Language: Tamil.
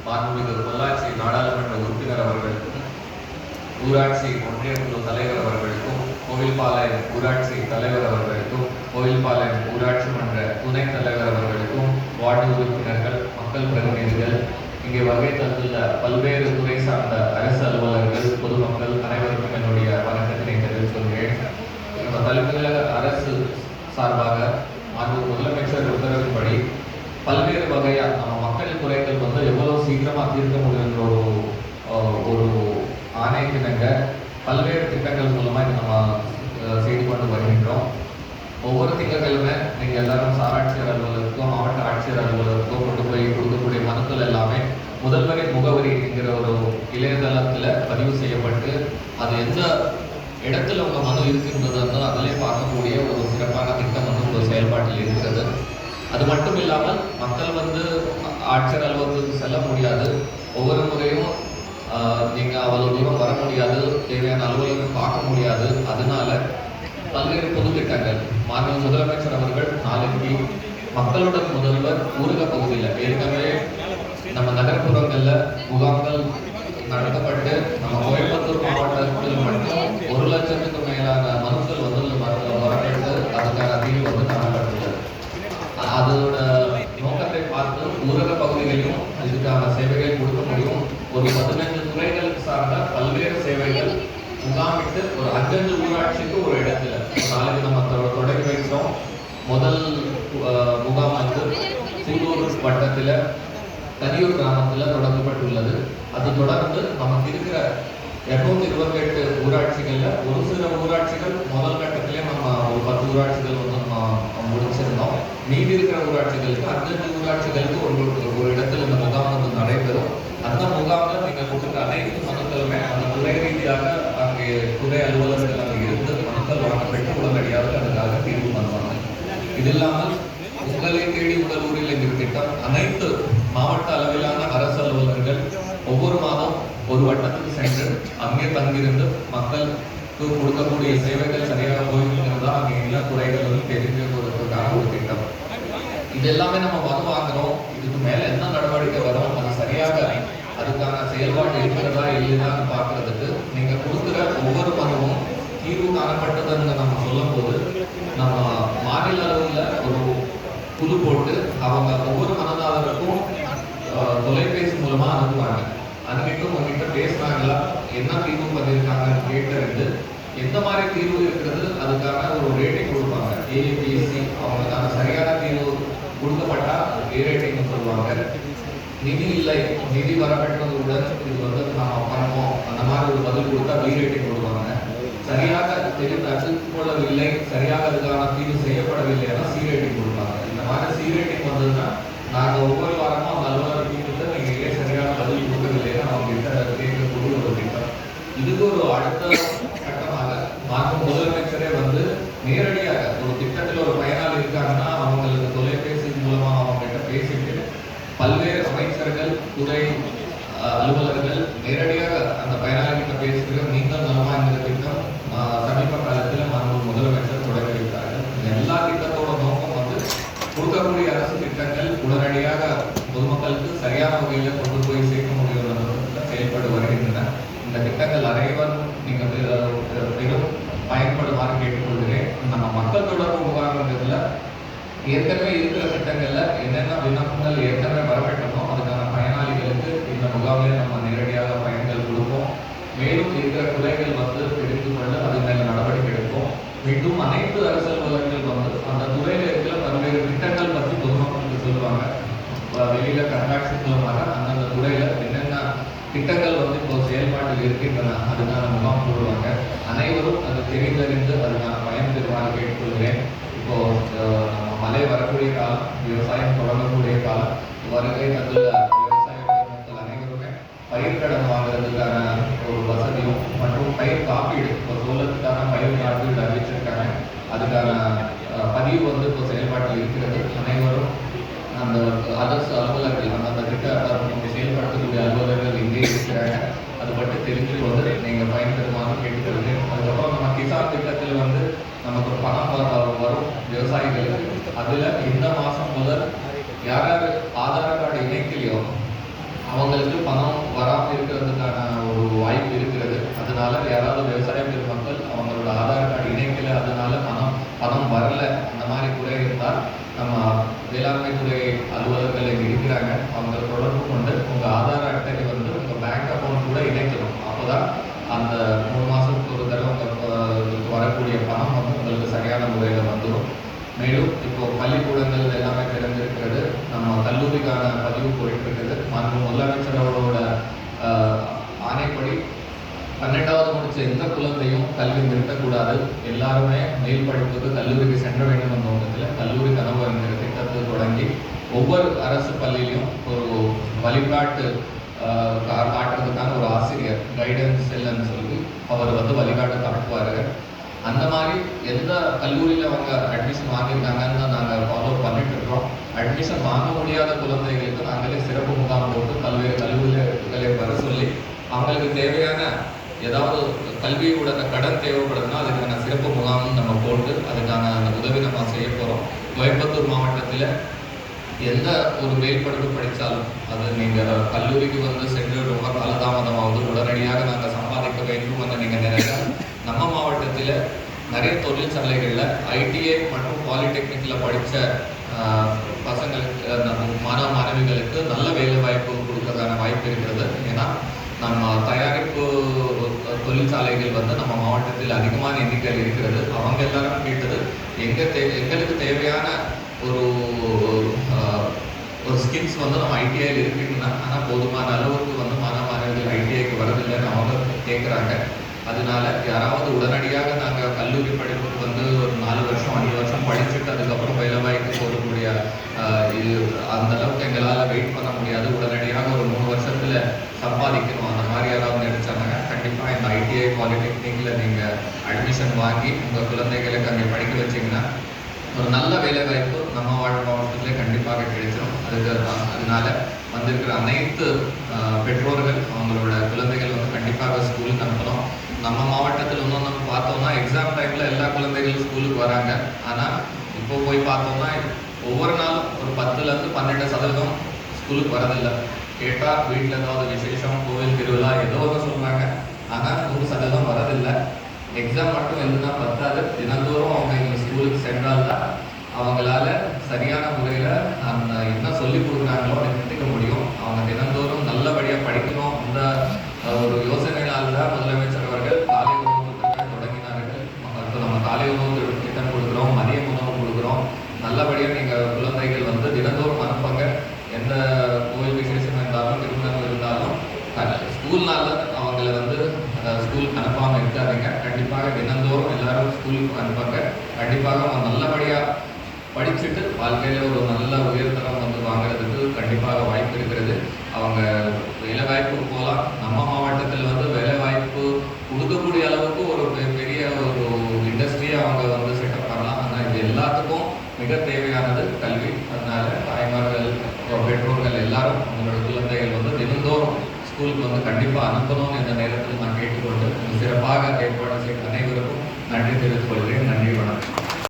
மாண்புமிகு பொள்ளாச்சி நாடாளுமன்ற உறுப்பினர் அவர்களுக்கும், ஊராட்சி ஒன்றிய குழு தலைவர் அவர்களுக்கும், கோவில்பாளையம் ஊராட்சி தலைவர் அவர்களுக்கும், கோவில்பாளையம் ஊராட்சி மன்ற துணைத் தலைவர் அவர்களுக்கும், வார்டு உறுப்பினர்கள், மக்கள் பிரதிநிதிகள், இங்கே வருகை தந்துள்ள பல்வேறு துறை சார்ந்த அரசு அலுவலர்கள், பொதுமக்கள் அனைவருக்கும் என்னுடைய வணக்கத்தினை தெரிவித்துக் கொள்கிறேன். தலைமையில அரசு சார்பாக முதலமைச்சர் உத்தரவின்படி பல்வேறு வகையா நம்ம மக்கள் குறைகள் எவ்வளவு சீக்கிரமா தீர்க்க முடியுன்ற ஒரு ஆணைக்கிணங்க பல்வேறு திட்டங்கள் மூலமா இதை நம்ம செய்து கொண்டு வருகின்றோம். ஒவ்வொரு திங்கட்கிழமை நீங்க எல்லாரும் சாராட்சியர் அலுவலருக்கும் மாவட்ட ஆட்சியர் அலுவலருக்கும் கொண்டு போய் கொடுக்கக்கூடிய மனுக்கள் எல்லாமே முதல்வரின் முகவரி என்கிற ஒரு இணையதளத்துல பதிவு செய்யப்பட்டு அது எந்த இடத்துல உங்க மனு இருக்கின்றதோ அதிலே பார்க்கக்கூடிய ஒரு சிறப்பான திட்டம் உங்கள் செயல்பாட்டில் இருக்கிறது. அது மட்டும் இல்லாமல் மக்கள் ஆட்சியர் அலுவலகத்துக்கு செல்ல முடியாது, ஒவ்வொரு முறையும் நீங்க அவ்வளவு தூரம் வர முடியாது, தேவையான அலுவலகம் பார்க்க முடியாது. அதனால பல்வேறு பொது திட்டங்கள் மாண்புமிகு முதலமைச்சர் அவர்கள் நாளைக்கு மக்களுடன் முதல்வர் ஊரக பகுதியில் ஏற்கனவே நம்ம நகர்ப்புறங்கள்ல முகாம்கள் நடத்தப்பட்டு நம்ம கோயம்புத்தூர் மாவட்டத்தில் மட்டும் 1 லட்சத்துக்கும் மேலான மனுக்கள் வரப்பட்டு அதுக்கான தீர்வு காணப்பட்டுள்ளது. அதோட நோக்கத்தை பார்த்து ஊரக பகுதிகளிலும் இதுக்கான சேவைகள் கொடுக்க முடியும். ஒரு 15 துறைகளுக்கு சார்ந்த பல்வேறு சேவைகள் முகாமிட்டு ஒரு 5 ஊராட்சிக்கு ஒரு இடத்துல நாளைக்கு நம்ம தொடங்கி வைக்கிறோம். முதல் முகாம் சூலூர் வட்டத்தில் தனியூர் கிராமத்தில் தொடங்கப்பட்டுள்ளது. அது தொடர்ந்து நமக்கு இருக்கிற 228 ஊராட்சிகள்ல ஒரு சில ஊராட்சிகள் முதல் கட்டத்திலே நம்ம ஒரு 10 ஊராட்சிகள் நம்ம முடிச்சிருந்தோம். மீதி இருக்கிற ஊராட்சிகளுக்கு 5 ஊராட்சிகளுக்கு ஒரு இடத்துல இந்த முகாம் நடைபெறும். அந்த முகாமில் நீங்க கொடுக்குற அனைத்து மனுக்களுமே அந்த துறை ரீதியாக அங்கே துறை அலுவலர்கள் அங்கே இருந்து மனுக்கள் வாங்கப்பட்டு உடனடியாக அதுக்காக தீர்வு பண்ணுவாங்க. இது இல்லாமல் உங்களை தேடி உங்கள் ஊரில் என்கிற திட்டம் அனைத்து மாவட்ட அளவிலான அரசு அலுவலர்கள் ஒவ்வொரு மாதம் ஒரு வட்டத்துக்கு சென்று அங்கே தங்கியிருந்து மக்களுக்கு கொடுக்கக்கூடிய சேவைகள் சரியாக போயிருக்கிறதா அங்கே எல்லா துறைகளும் தெரிந்து கொடுப்பதற்கான ஒரு திட்டம். இது எல்லாமே நம்ம மனு வாங்குறோம், இதுக்கு மேல என்ன நடவடிக்கை வரும், அது சரியாக அதுக்கான செயல்பாடு இருக்கிறதா இல்லையான்னு பார்க்கறதுக்கு நீங்க கொடுக்குற ஒவ்வொரு மனுவும் தீர்வு காணப்பட்டதுன்னு நம்ம சொல்லும் போது நம்ம மாநில அளவில் ஒரு குழு போட்டு அவங்க ஒவ்வொரு மனதாளருக்கும் தொலைபேசி மூலமா அனுப்புவாங்க. அன்னைக்கும் உங்ககிட்ட பேசுறாங்களா, என்ன தீர்வு பண்ணியிருக்காங்கன்னு கேட்டு எந்த மாதிரி தீர்வு இருக்கிறது அதுக்கான ஒரு ரேட்டிங் கொடுப்பாங்க. ஏபிஎஸ்சி அவங்களுக்கான சரியான தீர்வு கொடுக்கப்பட்டா ஏ ரேட்டிங் சொல்லுவாங்க. நிதி இல்லை, நிதி வரப்பட்டதுடன் இது நம்ம பண்ணுவோம் அந்த மாதிரி ஒரு பதில் கொடுத்தா பி ரேட்டிங் கொடுப்பாங்க. சரியாக தெரிவிக்கொள்ளவில்லை, சரியாக அதுக்கான தீர்வு செய்யப்படவில்லைன்னா சி ரேட்டிங் கொடுப்பாங்க. இந்த மாதிரி சி ரேட்டிங் வந்ததுன்னா நாங்கள் ஒவ்வொரு வாரமும் அந்த அலுவலர் கூப்பிட்டு நீங்கள் ஏன் சரியான பதில் கொடுக்கவில்லைன்னா அவங்க கிட்ட கேட்கக்கூடிய ஒரு திட்டம். இதுக்கு ஒரு அடுத்த கட்டமாக மாண்புமிகு முதலமைச்சரே நேரடியாக ஒரு திட்டத்தில் ஒரு பயனாளி இருக்காங்கன்னா அவங்களுக்கு தொலைபேசி மூலமாக அவங்க கிட்ட பேசிட்டு பல்வேறு அமைச்சர்கள் துறை அலுவலர்கள் நேரடியாக அந்த பயனாளி கிட்ட பேசிட்டு நீங்கள் நலமா இந்த திட்டம் சமீப காலத்தில் மாண்புமிகு முதலமைச்சர் தொடங்கி வைத்தார்கள். எல்லா திட்டத்தோட நோக்கம் கொடுக்கக்கூடிய அரசு திட்டங்கள் உடனடியாக பொதுமக்களுக்கு சரியான வகையில் கொண்டு போய் சேர்க்க முடியும் செயல்பட்டு வருகின்றன. இந்த திட்டங்கள் அனைவரும் நீங்கள் பெரும் பயன்படுமாறு கேட்டுக்கொள்கிறேன். நம்ம மக்கள் தொடர்பு முகாம்ன்றதுல ஏற்கனவே இருக்கிற திட்டங்கள்ல என்னென்ன விண்ணப்பங்கள் ஏற்கனவே வரப்பட்டனோ அதுக்கான பயனாளிகளுக்கு இந்த முகாமிலே நம்ம நேரடியாக பயன்கள் கொடுப்போம். மேலும் இருக்கிற குறைகள் தெரிந்து கொள்ள அது மேல நடவடிக்கை எடுப்போம். மீண்டும் அனைத்து அரசு அலுவலர்கள் அந்த துறையில இருக்கிற பல்வேறு திட்டங்கள் பற்றி பொதுமக்களுக்கு சொல்லுவாங்க. வெளியில கண்காட்சி மூலமாக அந்தந்த துறையில என்னென்ன திட்டங்கள் இப்போ செயல்பாட்டில் இருக்கின்றன அதுக்கான முகாம் போடுவாங்க. அனைவரும் அது தெரிந்தறிந்து அதுக்கான பயன் பெறுமாறு கேட்டுக்கொள்கிறேன். இப்போ மழை வரக்கூடிய காலம், விவசாயம் தொடங்கக்கூடிய காலம், வருகை தந்துள்ள விவசாய பெருமக்கள் அனைவருமே பயிர் கடன் வாங்குறதுக்கான ஒரு வசதியும் மற்றும் பயிர் காப்பீடு இப்போ சோளத்துக்கான பயிர் காப்பீடு அறிவிச்சிருக்காங்க. அதுக்கான பதிவு இப்போ செயல்பாட்டில் இருக்கிறது. அனைவரும் அந்த அரசு அலுவலர்கள் அந்த திட்ட செயல்படுத்தக்கூடிய அலுவலர்கள் இங்கே இருக்கிறாங்க. அது பற்றி தெரிஞ்சு நீங்கள் பயன்பெறுமாறு கேட்டுக்கொள்கிறேன். அதுக்கப்புறம் நம்ம கிசான் திட்டத்தில் நமக்கு பணம் வரும் விவசாயிகளுக்கு அதில் இந்த மாதம் முதல் யார் யார் ஆதார் கார்டு இணைக்கலையோ அவங்களுக்கு பணம் வராமல் இருக்கிறதுக்கான ஒரு வாய்ப்பு இருக்கிறது. அதனால யாராவது விவசாய பெருமக்கள் அவங்களோட ஆதார் கார்டு இணைக்கல, அதனால பணம் வரல, அந்த மாதிரி குறை இருந்தால் நம்ம வேளாண்மை துறை அலுவலர்கள் இருக்கிறாங்க. அவங்க தொடர்பு கொண்டு உங்கள் ஆதார் அட்டையை வந்து உங்கள் பேங்க் அக்கௌண்ட் கூட இணைக்கணும். அப்போதான் அந்த 3 மாதத்துக்கு ஒரு தடவை உங்களுக்கு வரக்கூடிய பணம் வந்து உங்களுக்கு சரியான முறையில் வந்துடும். மேலும் இப்போ பள்ளிக்கூடங்கள் எல்லாமே திறந்திருக்கிறது. நம்ம கல்லூரிக்கான பதிவு போயிட்டு இருக்குது. முதலமைச்சர் அவரோட ஆணைப்படி 12வது முடிச்ச எந்த குழந்தையும் கல்வி நிறுத்தக்கூடாது, எல்லாருமே மேல் படிப்புக்கு கல்லூரிக்கு சென்ற வேண்டும் என்ற நோக்கத்தில் கல்லூரி கனவு என்கிற திட்டத்தை தொடங்கி ஒவ்வொரு அரசு பள்ளியிலையும் ஒரு வழிகாட்டு காட்டுறதுக்கான ஒரு ஆசிரியர் கைடன்ஸ் செல்லுன்னு சொல்லி அவர் வந்து வழிகாட்டு காட்டுவார். அந்த மாதிரி எந்த கல்லூரியில் அவங்க அட்மிஷன் வாங்கியிருக்காங்கன்னு தான் நாங்கள் ஃபாலோ பண்ணிட்டு இருக்கோம். அட்மிஷன் வாங்க முடியாத குழந்தைகளுக்கு நாங்களே சிறப்பு முகாம் போட்டு பல்வேறு கல்லூரிகளை வர சொல்லி அவங்களுக்கு தேவையான ஏதாவது கல்வியோட கடன் தேவைப்படுதுன்னா அதுக்கான சிறப்பு முகாமும் நம்ம போட்டு அதுக்கான அந்த உதவி நம்ம செய்ய போகிறோம். கோயம்புத்தூர் மாவட்டத்தில் எந்த ஒரு மேல் படிப்பு படித்தாலும் அது நீங்கள் கல்லூரிக்கு வந்து சென்று ரொம்ப காலதாமதமாவது உடனடியாக நாங்கள் சம்பாதிக்க வேண்டும் என்று நீங்கள் நினைத்தால் நம்ம மாவட்டத்தில் நிறைய தொழிற்சாலைகளில் ஐடிஐ மற்றும் பாலிடெக்னிக்கில் படித்த பசங்களுக்கு மாணவிகளுக்கு நல்ல வேலை வாய்ப்பு கொடுக்கறதான வாய்ப்பு இருக்கிறது. ஏன்னா நம்ம தயாரிப்பு தொழிற்சாலைகள் வந்து நம்ம மாவட்டத்தில் அதிகமான எண்ணிக்கையில் இருக்கிறது. அவங்க எல்லாரும் கேட்டது எங்களுக்கு தேவையான ஒரு ஸ்கில்ஸ் வந்து நம்ம ஐடிஐயில் இருக்குன்னா, ஆனால் போதுமான அளவுக்கு வந்து மாணவர்கள் ஐடிஐக்கு வரதில்லைன்னு அவங்க கேட்குறாங்க. அதனால யாராவது உடனடியாக நாங்கள் கல்லூரி படிப்புக்கு வந்து ஒரு 4 வருஷம் 5 வருஷம் படிச்சுட்டு அதுக்கப்புறம் வேலைவாய்ப்பு போகக்கூடிய இது அந்த அளவுக்கு எங்களால் வெயிட் பண்ண முடியாது. உடனடியாக ஒரு 3 வருஷத்தில் சம்பாதிக்கணும், அந்த மாதிரி யாராவது நினைச்சாங்கன்னா கண்டிப்பாக இந்த ஐடிஐ பாலிடெக்னிக்கில் நீங்கள் அட்மிஷன் வாங்கி உங்கள் குழந்தைகளுக்கு அங்கே படிக்க வச்சிங்கன்னா ஒரு நல்ல வேலைவாய்ப்பு நம்ம மாவட்டத்திலே கண்டிப்பாக கிடைச்சிடும். அதனால வந்திருக்கிற அனைத்து பெற்றோர்கள் அவங்களோட குழந்தைகள் வந்து கண்டிப்பாக ஸ்கூலுக்கு அனுப்பணும். நம்ம மாவட்டத்தில் இன்னும் நம்ம பார்த்தோம்னா எக்ஸாம் டைமில் எல்லா குழந்தைகளும் ஸ்கூலுக்கு வராங்க. ஆனால் இப்போ போய் பார்த்தோம்னா ஒவ்வொரு நாளும் ஒரு 10லேருந்து 12% ஸ்கூலுக்கு வரதில்லை. கேட்டால் வீட்டில் ஏதாவது விசேஷம், கோவில் திருவிழா ஏதோ ஒன்று சொல்கிறாங்க, ஆனால் 100% வரதில்லை. எக்ஸாம் மட்டும் எழுதுனா பத்தாது, தினந்தோறும் அவங்க இந்த ஸ்கூலுக்கு சென்றால்தான் அவங்களால சரியான முறையில் அந்த என்ன சொல்லி கொடுக்குறாங்களோ அதை கற்றுக்க முடியும். அவங்க தினந்தோறும் நல்லபடியாக படிக்கணும். அந்த ஒரு யோசனையினால் தான் முதலமைச்சர் அவர்கள் காலை உணவு திட்டம் தொடங்கினார்கள். இப்போ நம்ம காலை உணவு திட்டம் கொடுக்குறோம், மதிய உணவு கொடுக்குறோம். நல்லபடியாக நீங்கள் குழந்தைகள் வந்து தினந்தோறும் அனுப்புங்க. எந்த கோயில் விசேஷம் இருந்தாலும் திருமணம் இருந்தாலும் ஸ்கூல்னால அவங்கள வந்து ஸ்கூலுக்கு அனுப்பாமல் இருக்காதீங்க. கண்டிப்பாக தினந்தோறும் எல்லாரும் ஸ்கூலுக்கு அனுப்புங்க. கண்டிப்பாக அவங்க நல்லபடியாக படிச்சுட்டு வாழ்க்கையில் ஒரு நல்ல உயர்தரம் வந்து வாங்குறதுக்கு கண்டிப்பாக வாய்ப்பு இருக்கிறது. அவங்க வேலை வாய்ப்பு போகலாம். நம்ம மாவட்டத்தில் வந்து வேலை வாய்ப்பு கொடுக்கக்கூடிய அளவுக்கு ஒரு பெரிய ஒரு இண்டஸ்ட்ரியை அவங்க வந்து செட்டப் பண்ணலாம். ஆனால் இது எல்லாத்துக்கும் மிக தேவையானது கல்வி. அதனால தாய்மார்கள் பெற்றோர்கள் எல்லாரும் அவங்களோட குழந்தைகள் வந்து தினந்தோறும் ஸ்கூலுக்கு வந்து கண்டிப்பாக அனுப்பணும்னு இந்த நேரத்தில் நான் கேட்டுக்கொண்டு சிறப்பாக ஏற்பாடு செய்த அனைவருக்கும் நன்றி தெரிவித்துக் கொள்கிறேன். நன்றி, வணக்கம்.